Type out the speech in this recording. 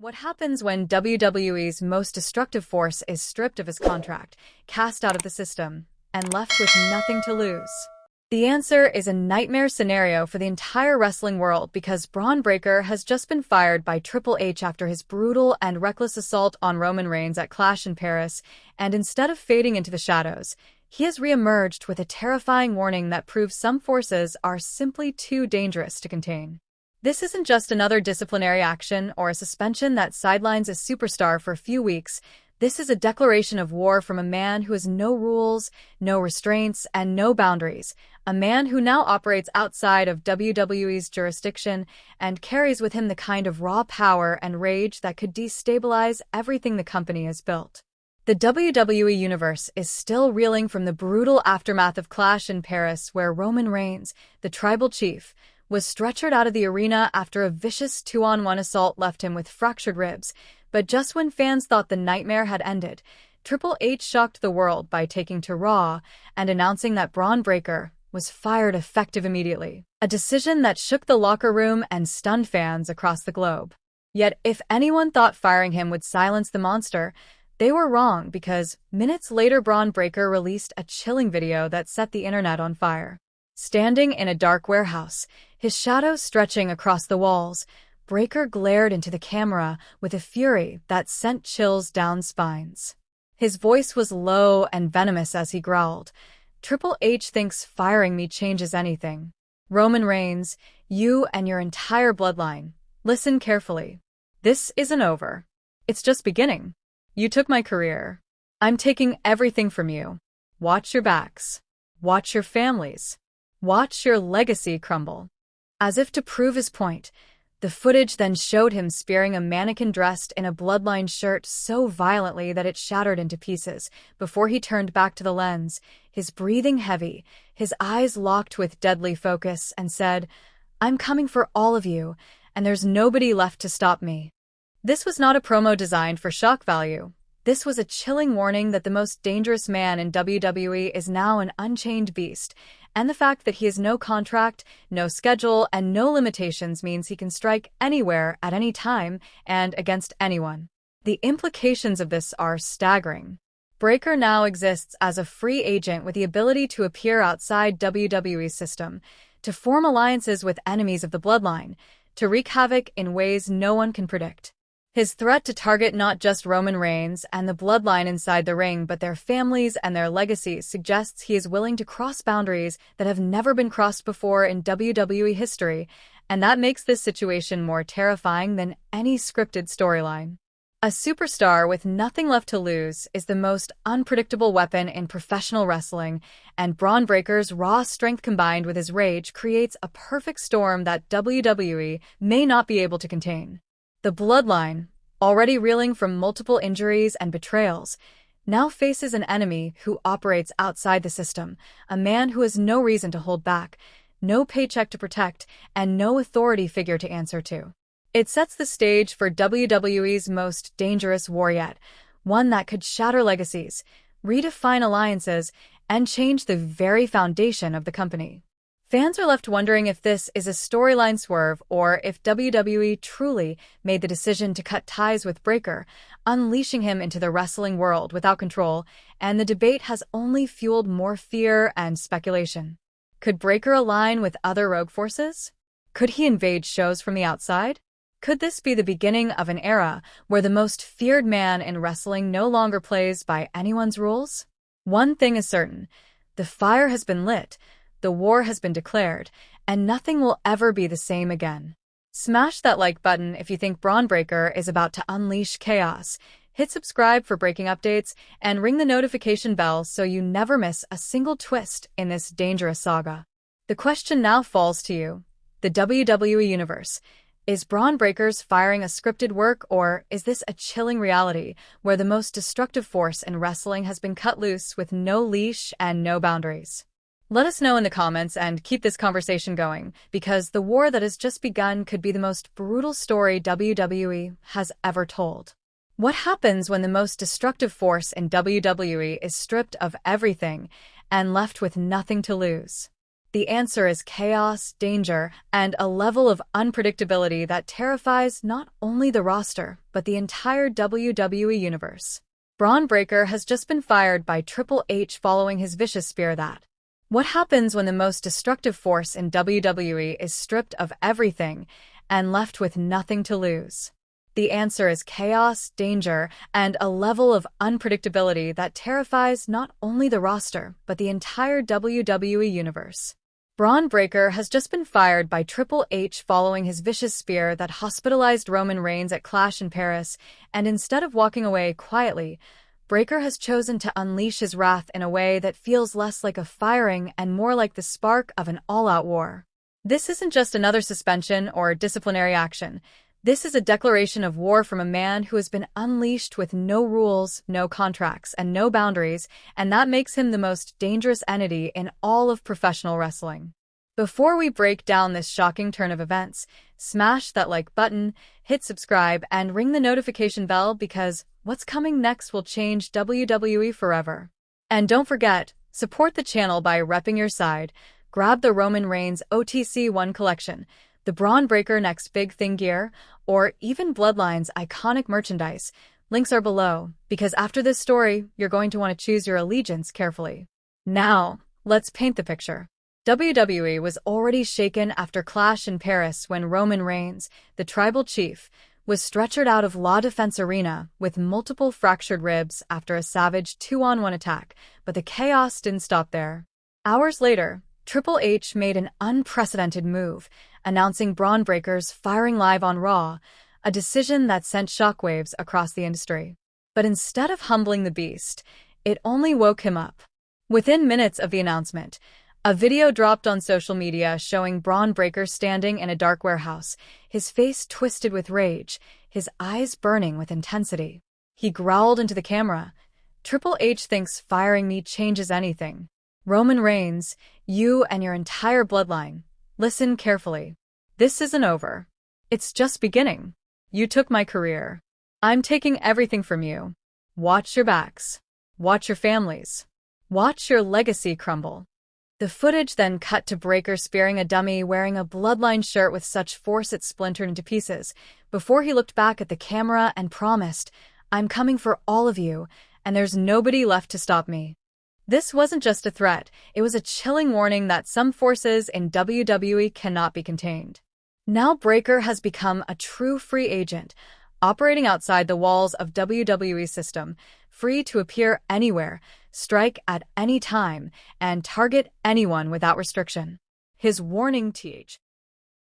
What happens when WWE's most destructive force is stripped of his contract, cast out of the system, and left with nothing to lose? The answer is a nightmare scenario for the entire wrestling world because Bron Breakker has just been fired by Triple H after his brutal and reckless assault on Roman Reigns at Clash in Paris, and instead of fading into the shadows, he has reemerged with a terrifying warning that proves some forces are simply too dangerous to contain. This isn't just another disciplinary action or a suspension that sidelines a superstar for a few weeks. This is a declaration of war from a man who has no rules, no restraints, and no boundaries. A man who now operates outside of WWE's jurisdiction and carries with him the kind of raw power and rage that could destabilize everything the company has built. The WWE Universe is still reeling from the brutal aftermath of Clash in Paris, where Roman Reigns, the tribal chief, was stretchered out of the arena after a vicious 2-on-1 assault left him with fractured ribs. But just when fans thought the nightmare had ended, Triple H shocked the world by taking to Raw and announcing that Bron Breakker was fired effective immediately, a decision that shook the locker room and stunned fans across the globe. Yet if anyone thought firing him would silence the monster, they were wrong, because minutes later Bron Breakker released a chilling video that set the internet on fire. Standing in a dark warehouse, his shadow stretching across the walls, Breakker glared into the camera with a fury that sent chills down spines. His voice was low and venomous as he growled, "Triple H thinks firing me changes anything. Roman Reigns, you and your entire bloodline, listen carefully. This isn't over. It's just beginning. You took my career. I'm taking everything from you. Watch your backs. Watch your families. Watch your legacy crumble." As if to prove his point, the footage then showed him spearing a mannequin dressed in a Bloodline shirt so violently that it shattered into pieces before he turned back to the lens, his breathing heavy, his eyes locked with deadly focus, and said, "I'm coming for all of you, and there's nobody left to stop me." This was not a promo designed for shock value. This was a chilling warning that the most dangerous man in WWE is now an unchained beast, and the fact that he has no contract, no schedule, and no limitations means he can strike anywhere at any time and against anyone. The implications of this are staggering. Breakker now exists as a free agent with the ability to appear outside WWE's system, to form alliances with enemies of the Bloodline, to wreak havoc in ways no one can predict. His threat to target not just Roman Reigns and the Bloodline inside the ring, but their families and their legacies suggests he is willing to cross boundaries that have never been crossed before in WWE history, and that makes this situation more terrifying than any scripted storyline. A superstar with nothing left to lose is the most unpredictable weapon in professional wrestling, and Bron Breakker's raw strength combined with his rage creates a perfect storm that WWE may not be able to contain. The Bloodline, already reeling from multiple injuries and betrayals, now faces an enemy who operates outside the system, a man who has no reason to hold back, no paycheck to protect, and no authority figure to answer to. It sets the stage for WWE's most dangerous war yet, one that could shatter legacies, redefine alliances, and change the very foundation of the company. Fans are left wondering if this is a storyline swerve or if WWE truly made the decision to cut ties with Breakker, unleashing him into the wrestling world without control, and the debate has only fueled more fear and speculation. Could Breakker align with other rogue forces? Could he invade shows from the outside? Could this be the beginning of an era where the most feared man in wrestling no longer plays by anyone's rules? One thing is certain: the fire has been lit, the war has been declared, and nothing will ever be the same again. Smash that like button if you think Bron Breakker is about to unleash chaos. Hit subscribe for breaking updates, and ring the notification bell so you never miss a single twist in this dangerous saga. The question now falls to you, the WWE Universe. Is Bron Breakker's firing a scripted work, or is this a chilling reality where the most destructive force in wrestling has been cut loose with no leash and no boundaries? Let us know in the comments and keep this conversation going, because the war that has just begun could be the most brutal story WWE has ever told. What happens when the most destructive force in WWE is stripped of everything and left with nothing to lose? The answer is chaos, danger, and a level of unpredictability that terrifies not only the roster, but the entire WWE universe. Bron Breakker has just been fired by Triple H following his vicious spear that. What happens when the most destructive force in WWE is stripped of everything and left with nothing to lose? The answer is chaos, danger, and a level of unpredictability that terrifies not only the roster, but the entire WWE universe. Bron Breakker has just been fired by Triple H following his vicious spear that hospitalized Roman Reigns at Clash in Paris, and instead of walking away quietly, Breakker has chosen to unleash his wrath in a way that feels less like a firing and more like the spark of an all-out war. This isn't just another suspension or disciplinary action. This is a declaration of war from a man who has been unleashed with no rules, no contracts, and no boundaries, and that makes him the most dangerous entity in all of professional wrestling. Before we break down this shocking turn of events, smash that like button, hit subscribe, and ring the notification bell because what's coming next will change WWE forever. And don't forget, support the channel by repping your side. Grab the Roman Reigns OTC 1 collection, the Bron Breakker Next Big Thing gear, or even Bloodline's iconic merchandise. Links are below, because after this story, you're going to want to choose your allegiance carefully. Now, let's paint the picture. WWE was already shaken after Clash in Paris when Roman Reigns, the tribal chief, was stretchered out of La Defense Arena with multiple fractured ribs after a savage 2-on-1 attack, but the chaos didn't stop there. Hours later, Triple H made an unprecedented move, announcing Bron Breakker's firing live on Raw, a decision that sent shockwaves across the industry. But instead of humbling the beast, it only woke him up. Within minutes of the announcement, a video dropped on social media showing Bron Breakker standing in a dark warehouse, his face twisted with rage, his eyes burning with intensity. He growled into the camera, "Triple H thinks firing me changes anything. Roman Reigns, you and your entire bloodline, listen carefully. This isn't over. It's just beginning. You took my career. I'm taking everything from you. Watch your backs. Watch your families. Watch your legacy crumble." The footage then cut to Breakker spearing a dummy wearing a Bloodline shirt with such force it splintered into pieces, before he looked back at the camera and promised, "I'm coming for all of you, and there's nobody left to stop me." This wasn't just a threat, it was a chilling warning that some forces in WWE cannot be contained. Now Breakker has become a true free agent, operating outside the walls of WWE's system, free to appear anywhere, strike at any time, and target anyone without restriction. His warning, th.